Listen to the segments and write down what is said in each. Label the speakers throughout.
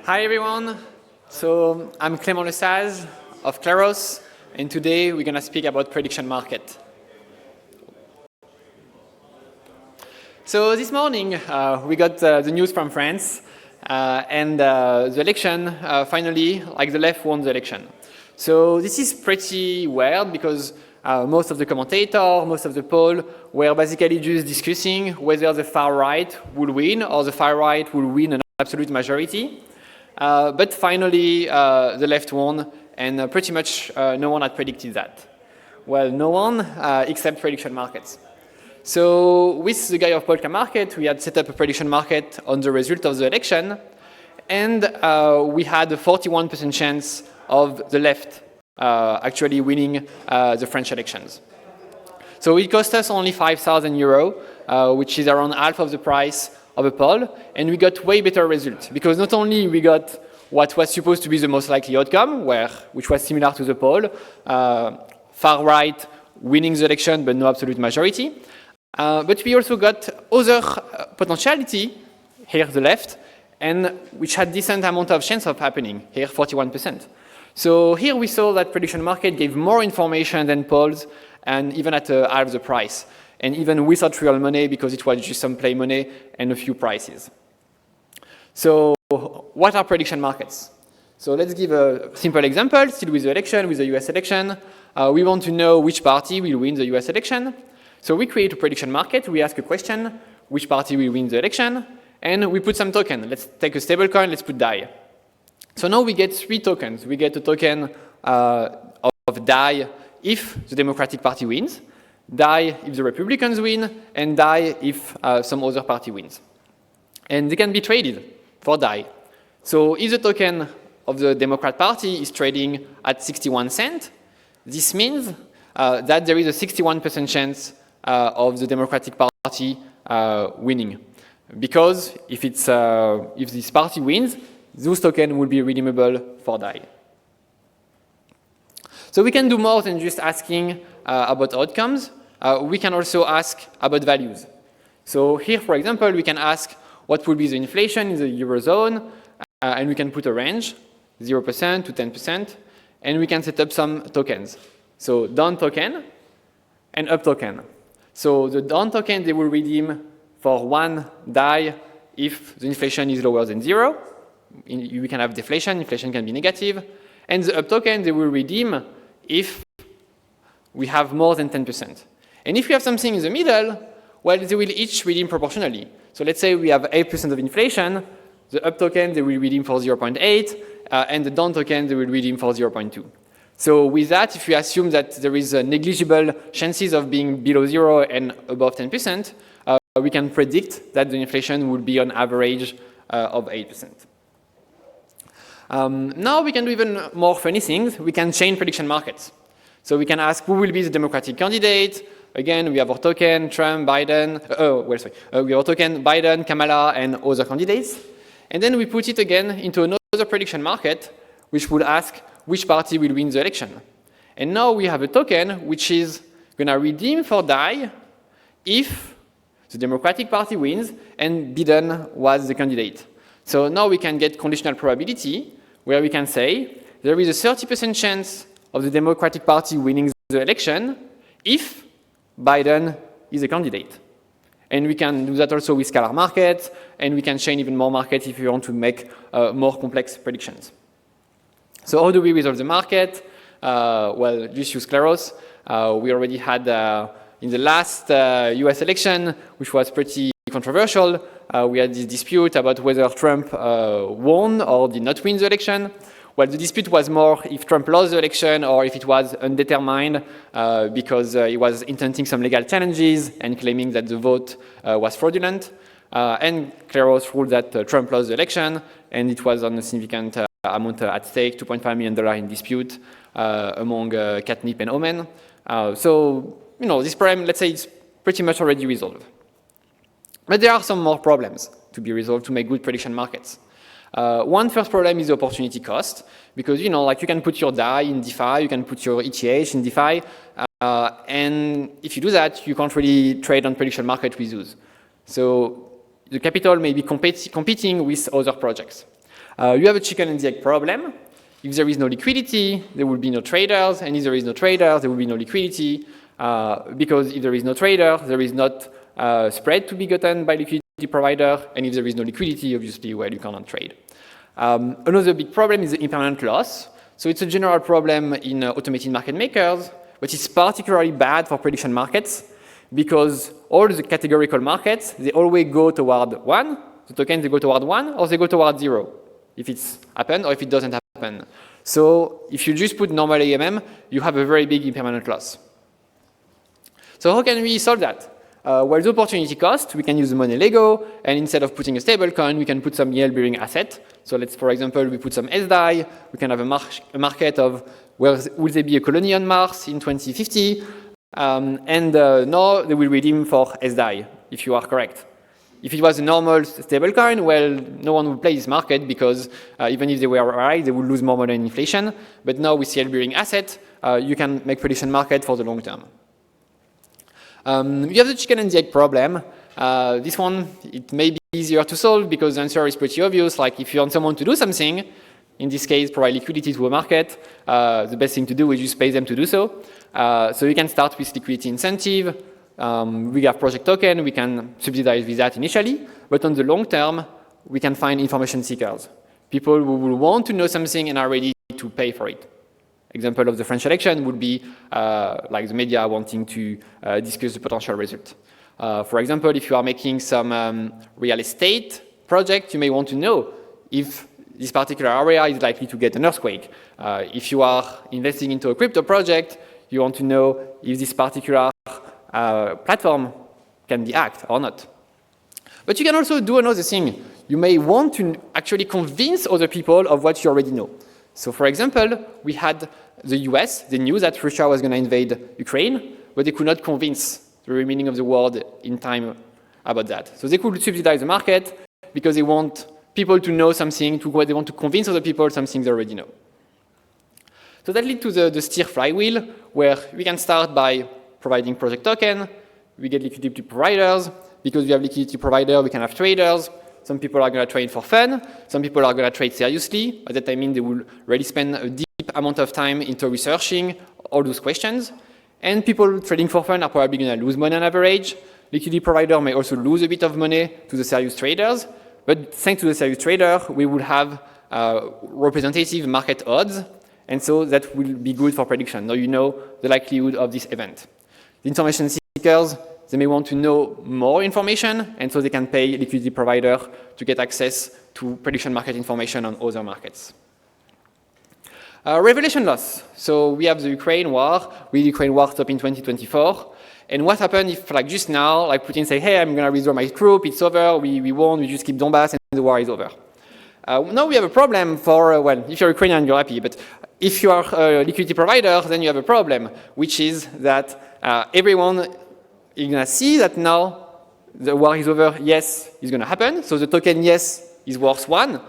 Speaker 1: Hi everyone. So I'm Clément Lesaege of Kleros, and today we're going to speak about prediction market. So this morning we got the news from France, and the election finally, like the left won the election. So this is pretty weird because most of the commentators, most of the poll were basically just discussing whether the far right would win or the far right would win an absolute majority. But finally, the left won, and pretty much no one had predicted that. Well, no one except prediction markets. So with the guy of Polka Market, we had set up a prediction market on the result of the election, and we had a 41% chance of the left actually winning the French elections. So it cost us only €5,000, which is around half of the price of a poll, and we got way better results because not only we got what was supposed to be the most likely outcome, which was similar to the poll, far right winning the election but no absolute majority, but we also got other potentiality, here the left, and which had decent amount of chance of happening, here 41%. So here we saw that prediction market gave more information than polls, and even at half the price. And even without real money, because it was just some play money and a few prices. So what are prediction markets? So let's give a simple example, still with the election, with the US election. We want to know which party will win the US election. So we create a prediction market, we ask a question, which party will win the election, and we put some token. Let's take a stable coin, let's put DAI. So now we get 3 tokens. We get a token of DAI if the Democratic Party wins, DAI if the Republicans win, and DAI if some other party wins. And they can be traded for DAI. So if the token of the Democrat Party is trading at 61 cents, this means that there is a 61% chance of the Democratic Party winning. Because if this party wins, those tokens will be redeemable for DAI. So we can do more than just asking about outcomes. We can also ask about values. So here, for example, we can ask what will be the inflation in the Eurozone, and we can put a range, 0% to 10%, and we can set up some tokens. So down token and up token. So the down token, they will redeem for 1 DAI if the inflation is lower than 0. We can have deflation, inflation can be negative. And the up token, they will redeem if we have more than 10%. And if we have something in the middle, well, they will each redeem proportionally. So let's say we have 8% of inflation, the up token, they will redeem for 0.8, and the down token, they will redeem for 0.2. So with that, if we assume that there is negligible chances of being below 0 and above 10%, we can predict that the inflation will be on average of 8%. Now we can do even more funny things. We can chain prediction markets. So we can ask who will be the Democratic candidate. Again, we have our token, Trump, Biden. We have our token, Biden, Kamala, and other candidates. And then we put it again into another prediction market, which will ask which party will win the election. And now we have a token which is going to redeem for DAI if the Democratic Party wins and Biden was the candidate. So now we can get conditional probability, where we can say there is a 30% chance of the Democratic Party winning the election if Biden is a candidate. And we can do that also with scalar markets, and we can chain even more markets if we want to make more complex predictions. So how do we resolve the market? Well, just use Kleros. We already had, in the last US election, which was pretty controversial, we had this dispute about whether Trump won or did not win the election. Well, the dispute was more if Trump lost the election or if it was undetermined because he was intenting some legal challenges and claiming that the vote was fraudulent. And Kleros ruled that Trump lost the election, and it was on a significant amount at stake, $2.5 million in dispute among Catnip and Omen. So, this problem, let's say, it's pretty much already resolved. But there are some more problems to be resolved to make good prediction markets. One first problem is the opportunity cost, because you can put your DAI in DeFi, you can put your ETH in DeFi, and if you do that, you can't really trade on prediction market with those. So the capital may be competing with other projects. You have a chicken and the egg problem. If there is no liquidity, there will be no traders, and if there is no traders, there will be no liquidity, because if there is no trader, there is not spread to be gotten by liquidity provider, and if there is no liquidity, obviously, well, you cannot trade. Another big problem is the impermanent loss. So it's a general problem in automated market makers, but it's particularly bad for prediction markets because all the categorical markets, they always go toward 1, the tokens, they go toward 1, or they go toward 0, if it's happened or if it doesn't happen. So if you just put normal AMM, you have a very big impermanent loss. So how can we solve that? Well, the opportunity cost, we can use the money Lego, and instead of putting a stable coin, we can put some yield-bearing asset. So let's, for example, we put some SDAI, we can have a market of, well, will there be a colony on Mars in 2050? And now they will redeem for SDAI, if you are correct. If it was a normal stablecoin, well, no one would play this market because even if they were right, they would lose more money in inflation. But now with yield-bearing asset, you can make prediction market for the long term. You have the chicken and the egg problem. This one, it may be easier to solve because the answer is pretty obvious. Like if you want someone to do something, in this case, provide liquidity to a market, the best thing to do is just pay them to do so. So you can start with liquidity incentive. We have project token, we can subsidize with that initially, but on the long term, we can find information seekers. People who will want to know something and are ready to pay for it. Example of the French election would be like the media wanting to discuss the potential result. For example, if you are making some real estate project, you may want to know if this particular area is likely to get an earthquake. If you are investing into a crypto project, you want to know if this particular platform can be hacked or not. But you can also do another thing. You may want to actually convince other people of what you already know. So for example, we had the US, they knew that Russia was going to invade Ukraine, but they could not convince the remaining of the world in time about that. So they could subsidize the market because they want people to know something, they want to convince other people something they already know. So that leads to the Seer flywheel, where we can start by providing project token, we get liquidity providers. Because we have liquidity provider, we can have traders. Some people are going to trade for fun. Some people are going to trade seriously. By that I mean they will really spend a deep amount of time into researching all those questions. And people trading for fun are probably going to lose money on average. Liquidity provider may also lose a bit of money to the serious traders. But thanks to the serious trader, we will have representative market odds. And so that will be good for prediction. Now you know the likelihood of this event. The information seekers, they may want to know more information, and so they can pay liquidity provider to get access to prediction market information on other markets. Revelation loss. So we have the Ukraine war. The Ukraine war stopped in 2024. And what happened if, like just now, like Putin say, hey, I'm going to withdraw my troop, it's over, we won, we just keep Donbass, and the war is over. Now we have a problem for, well, if you're Ukrainian, you're happy, but if you are a liquidity provider, then you have a problem, which is that everyone is going to see that now the war is over, yes, it's going to happen. So the token, yes, is worth 1,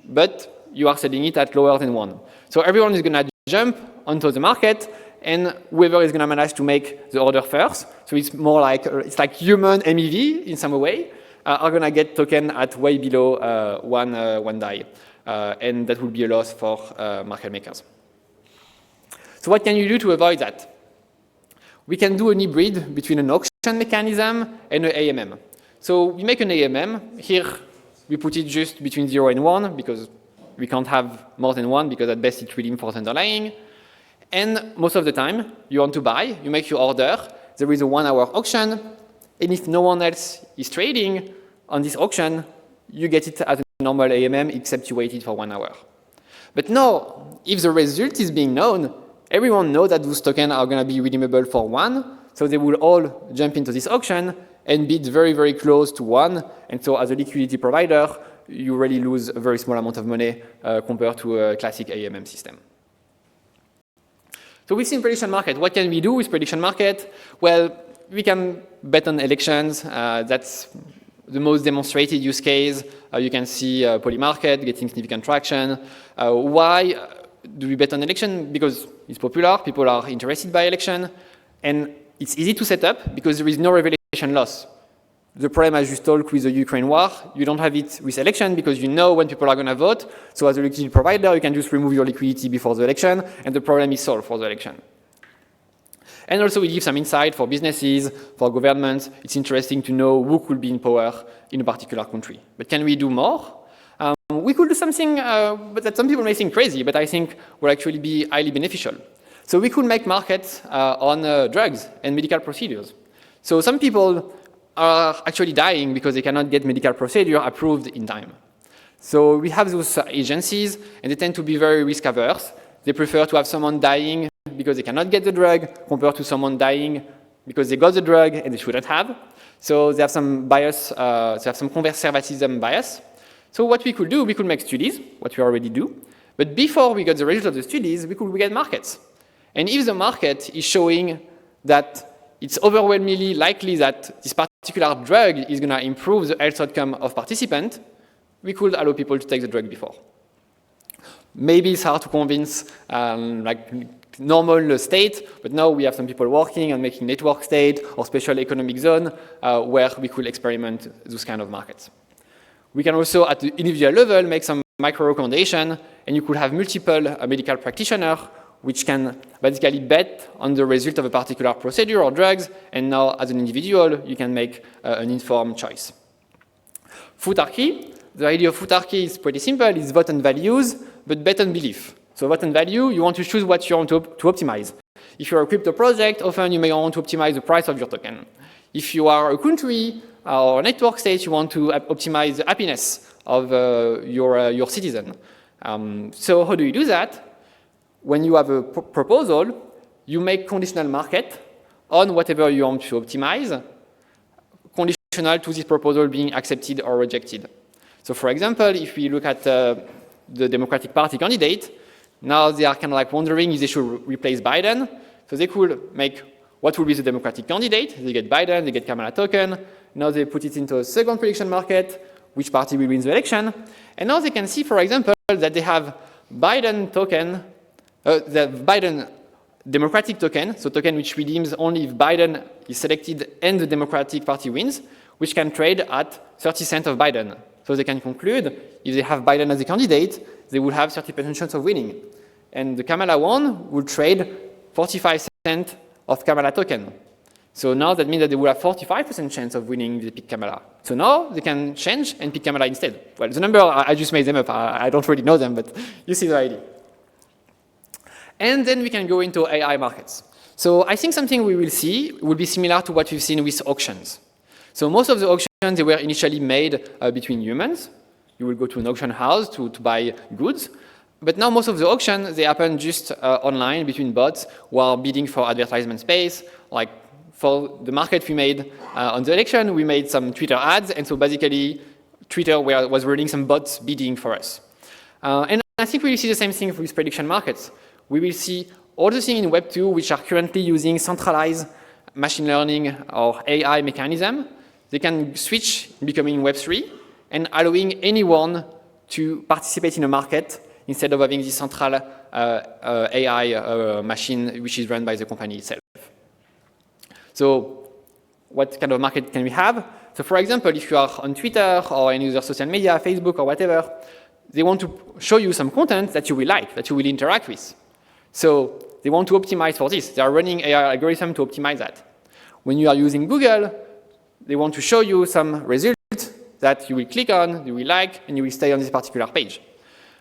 Speaker 1: but you are selling it at lower than 1. So everyone is going to jump onto the market, and whoever is going to manage to make the order first, so it's more like, it's like human MEV in some way, are going to get token at way below one DAI. And that will be a loss for market makers. So what can you do to avoid that? We can do an hybrid between an auction mechanism and an AMM. So we make an AMM. Here we put it just between 0 and 1 because we can't have more than 1 because at best it's redeemed for the underlying. And most of the time you want to buy, you make your order, there is a 1-hour auction, and if no one else is trading on this auction, you get it as a normal AMM except you waited for 1 hour. But now, if the result is being known, everyone knows that those tokens are going to be redeemable for 1, so they will all jump into this auction and bid very, very close to 1. And so as a liquidity provider, you really lose a very small amount of money compared to a classic AMM system. So we've seen prediction market. What can we do with prediction market? Well, we can bet on elections. That's the most demonstrated use case. You can see Polymarket getting significant traction. Why do we bet on election? Because it's popular, people are interested by election, and it's easy to set up because there is no revelation loss. the problem as you talk with the Ukraine war, you don't have it with election because you know when people are going to vote. So as a liquidity provider, you can just remove your liquidity before the election, and the problem is solved for the election. And also we give some insight for businesses, for governments. It's interesting to know who could be in power in a particular country. But can we do more? We could do something but that some people may think crazy, but I think will actually be highly beneficial. So we could make markets on drugs and medical procedures. So some people are actually dying because they cannot get medical procedure approved in time. So we have those agencies, and they tend to be very risk averse. They prefer to have someone dying because they cannot get the drug compared to someone dying because they got the drug and they shouldn't have. So they have some bias, they have some conservatism bias. So what we could do, we could make studies, what we already do. But before we got the result of the studies, we could get markets. And if the market is showing that it's overwhelmingly likely that this particular drug is going to improve the health outcome of participants, we could allow people to take the drug before. Maybe it's hard to convince like normal state, but now we have some people working on making network state or special economic zone where we could experiment those kind of markets. We can also, at the individual level, make some micro recommendation, and you could have multiple medical practitioners which can basically bet on the result of a particular procedure or drugs, and now as an individual, you can make an informed choice. Footarchy, the idea of footarchy is pretty simple. It's vote on values, but bet on belief. So vote on value, you want to choose what you want to optimize. If you're a crypto project, often you may want to optimize the price of your token. If you are a country or a network state, you want to optimize the happiness of your citizen. So how do you do that? When you have a proposal, you make conditional market on whatever you want to optimize, conditional to this proposal being accepted or rejected. So for example, if we look at the Democratic Party candidate, now they are kind of like wondering if they should replace Biden. So they could make what will be the Democratic candidate. They get Biden, they get Kamala token. Now they put it into a second prediction market, which party will win the election. And now they can see, for example, that they have Biden token, the Biden Democratic token, so token which redeems only if Biden is selected and the Democratic Party wins, which can trade at 30 cents of Biden. So they can conclude, if they have Biden as a candidate, they will have 30% chance of winning. And the Kamala one will trade 45 cents of Kamala token. So now that means that they will have 45% chance of winning if they pick Kamala. So now they can change and pick Kamala instead. Well, the number, I just made them up. I don't really know them, but you see the idea. And then we can go into AI markets. So I think something we will see will be similar to what we've seen with auctions. So most of the auctions, they were initially made between humans. You will go to an auction house to buy goods. But now most of the auctions, they happen just online between bots who are bidding for advertisement space. Like for the market we made on the election, we made some Twitter ads. And so basically, Twitter was running some bots bidding for us. And I think we will see the same thing with prediction markets. We will see all the things in Web 2 which are currently using centralized machine learning or AI mechanism. They can switch becoming Web 3 and allowing anyone to participate in a market instead of having this central AI machine which is run by the company itself. So what kind of market can we have? So for example, if you are on Twitter or any other social media, Facebook or whatever, they want to show you some content that you will like, that you will interact with. So they want to optimize for this. They are running AI algorithm to optimize that. When you are using Google, they want to show you some results that you will click on, you will like, and you will stay on this particular page.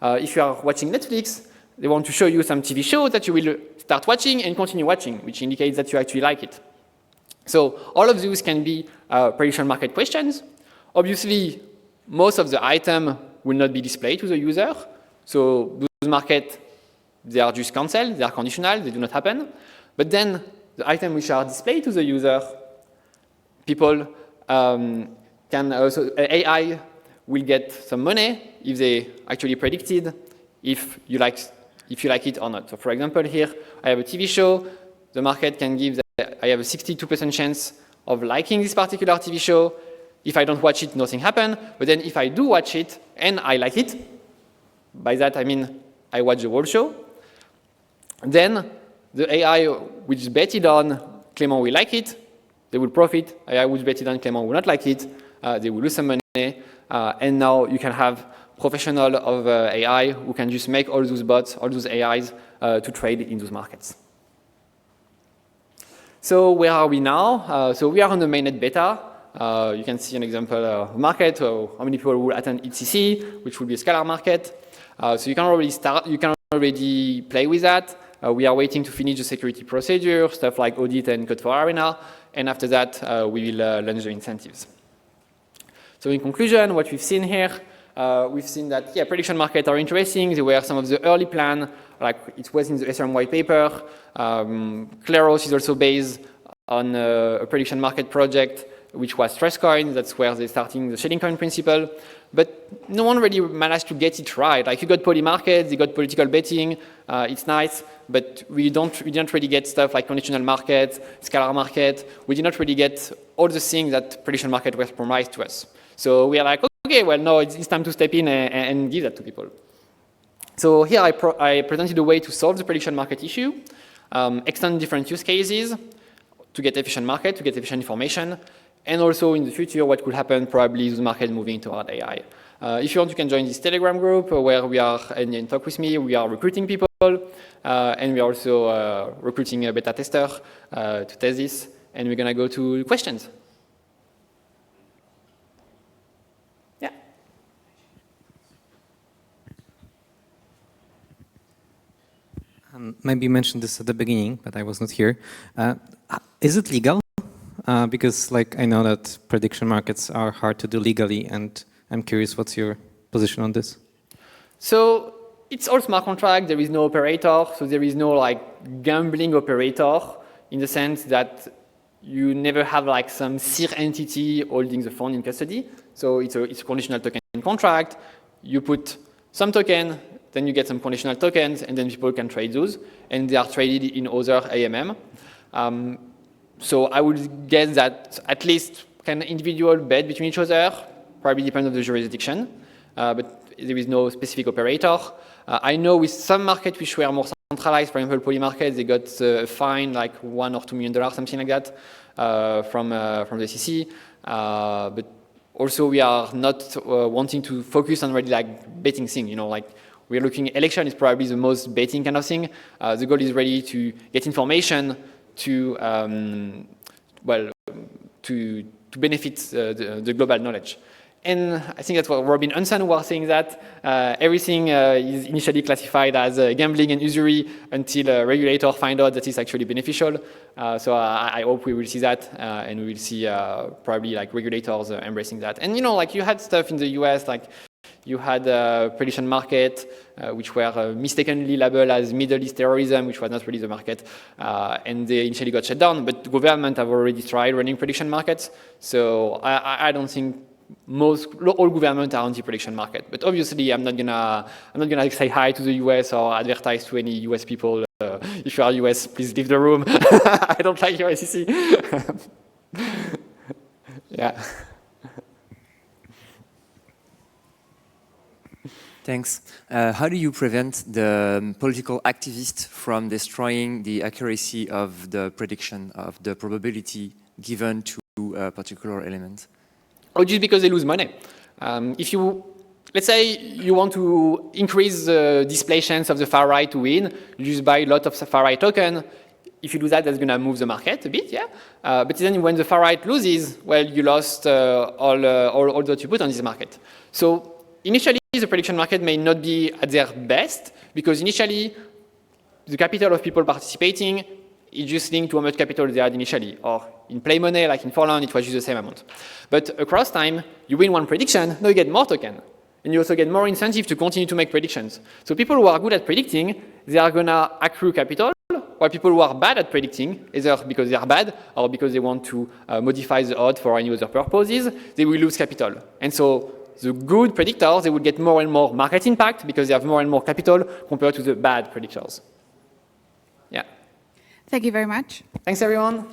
Speaker 1: If you are watching Netflix, they want to show you some TV shows that you will start watching and continue watching, which indicates that you actually like it. So all of those can be prediction market questions. Obviously, most of the items will not be displayed to the user. So those markets, they are just cancelled, they are conditional, they do not happen. But then the items which are displayed to the user, people can also, AI will get some money if they actually predicted if you like it or not. So for example, here I have a TV show. The market can give that I have a 62% chance of liking this particular TV show. If I don't watch it, nothing happens. But then if I do watch it and I like it, by that I mean I watch the whole show, then the AI which betted on Clément will like it They will profit. AI would bet it on Clément would not like it. They will lose some money. And now you can have professionals of AI who can just make all those bots, all those AIs to trade in those markets. So where are we now? So we are on the mainnet beta. You can see an example of market, how many people will attend EthCC, which will be a scalar market. So you can already start, you can already play with that. We are waiting to finish the security procedure, stuff like audit and code for Arena. And after that, we will launch the incentives. So in conclusion, what we've seen here, we've seen that, yeah, prediction markets are interesting. There were some of the early plans, like it was in the Ethereum white paper. Kleros is also based on a prediction market project, which was Stresscoin. That's where they're starting the shading coin principle. But no one really managed to get it right. Like you got poly markets, you got political betting. It's nice, but we didn't really get stuff like conditional market, scalar market. We did not really get all the things that prediction market was promised to us. So we are like, okay, well, no, it's time to step in and give that to people. So here I presented a way to solve the prediction market issue, extend different use cases to get efficient market, to get efficient information, and also in the future, what could happen probably is the market moving toward AI. If you want, you can join this Telegram group where we are, and talk with me. We are recruiting people, and we are also recruiting a beta tester to test this, and we're going to go to questions. Yeah.
Speaker 2: Maybe you mentioned this at the beginning, but I was not here. Is it legal? Because like I know that prediction markets are hard to do legally, and I'm curious what's your position on this?
Speaker 1: So it's all smart contract. There is no operator, so there is no like gambling operator in the sense that you never have like some Seer entity holding the fund in custody. So it's a conditional token contract. You put some token, then you get some conditional tokens, and then people can trade those, and they are traded in other AMM. So I would guess that at least can individual bet between each other, probably depends on the jurisdiction, but there is no specific operator. I know with some markets which were more centralized, for example, poly markets, they got a fine like $1 or $2 million, something like that, from the SEC. But also we are not wanting to focus on really like betting thing, you know, like we're looking, election is probably the most betting kind of thing. The goal is really to get information to benefit the global knowledge. And I think that's what Robin Hanson was saying, that everything is initially classified as gambling and usury until a regulator find out that it's actually beneficial. So I hope we will see that, and we will see probably like regulators embracing that. And you know, like you had stuff in the US, like you had a prediction market, which were mistakenly labeled as Middle East terrorism, which was not really the market, and they initially got shut down. But the government have already tried running prediction markets, so I don't think all governments are anti-prediction market. But obviously, I'm not gonna say hi to the US or advertise to any US people. If you are US, please leave the room. I don't like your SEC. Yeah.
Speaker 3: Thanks. How do you prevent the political activists from destroying the accuracy of the prediction of the probability given to a particular element?
Speaker 1: Or just because they lose money. If you, let's say you want to increase the display chance of the far right to win, you just buy a lot of far right token. If you do that, that's going to move the market a bit, yeah. But then when the far right loses, well, you lost all that you put on this market. So initially, the prediction market may not be at their best because initially, the capital of people participating is just linked to how much capital they had initially. Or in play money, like in Forland, it was just the same amount. But across time, you win one prediction, now you get more token. And you also get more incentive to continue to make predictions. So people who are good at predicting, they are going to accrue capital, while people who are bad at predicting, either because they are bad or because they want to modify the odds for any other purposes, they will lose capital. And so the good predictors, they will get more and more market impact because they have more and more capital compared to the bad predictors. Yeah.
Speaker 4: Thank you very much.
Speaker 1: Thanks, everyone.